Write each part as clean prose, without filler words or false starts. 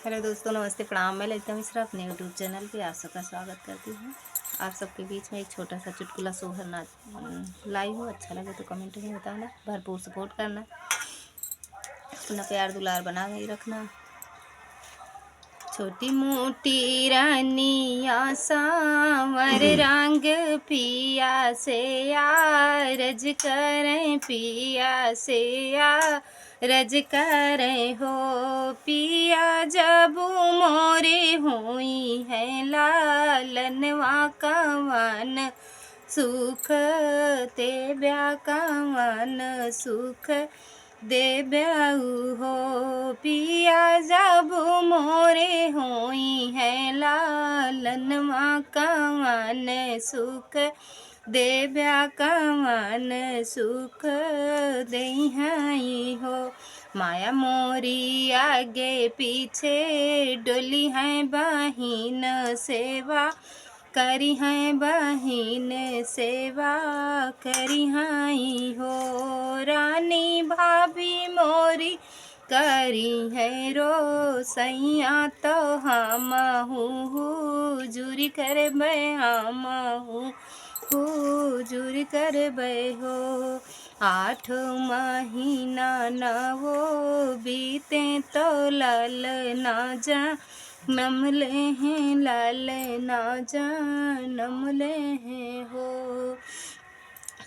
Hello दोस्तों, नमस्ते, प्रणाम। मैं ललिता मिश्रा अपने यूट्यूब चैनल पे आप सबका स्वागत करती हूँ। आप सबके बीच में एक छोटा सा चुटकुला सोहर नाच लाई हूँ। अच्छा लगे तो कमेंट में बताना, भरपूर सपोर्ट करना, अपना प्यार दुलार बना के रखना। छोटी मोटी रानिया सांवर रंग पिया से रज करें, पिया से रज करें हो। पिया जब मोरे हुई है लालनवा कवन सुख ते ब्या कवन सुख दे ब्याऊ हो। पिया जब मोरे होई है लालनवा कवन सुख दे ब्या कवन सुख दई हो। माया मोरी आगे पीछे डोली है बहिन सेवा करी हैं, बहिन सेवा करी हैं हो। रानी भाभी मोरी करी है रोसैया तो हम हुजूरी कर बै हम हुजूरी कर बै हो। 8 महीना न वो बीते तो लाल ना जा नमले हैं, लाल ना जनमले हैं हो।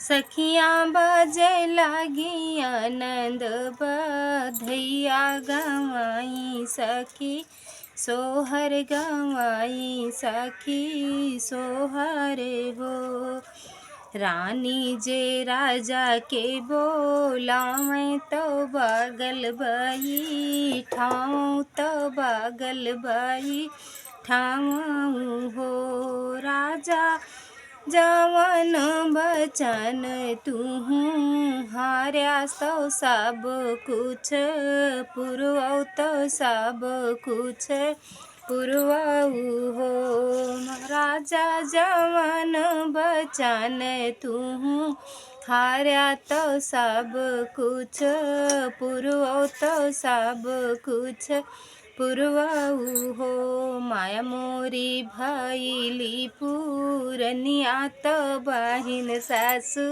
सखियाँ बाजे लागी आनंद बधैया गवाई सखी सोहर गवाई सखी सोहर हो। रानी जे राजा के बोलावें तो बागल बाई ठाऊं तो बागल बाई ठाऊं हो। राजा जवन बचन तूहू हार्या तो सब कुछ पुरवाऊ तो सब कुछ पुरवाऊ हो। राजा जवन बचन तूहू हार्या तो सब कुछ पुरवाऊ तो सब कुछ पुरवाऊ हो। माया मोरी भैली पूरनिया तो बाहिन सासु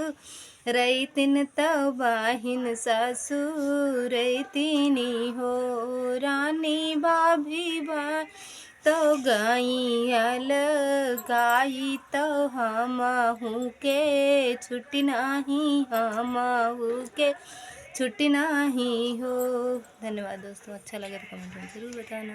रैतिन तो बाहिन सासु रैतिनी हो। रानी भाभी बा तो गाई गाई तो हम के छुट्टी नहीं हम के छुट्टी नहीं हो। धन्यवाद दोस्तों, अच्छा लगे तो कमेंट में ज़रूर बताना।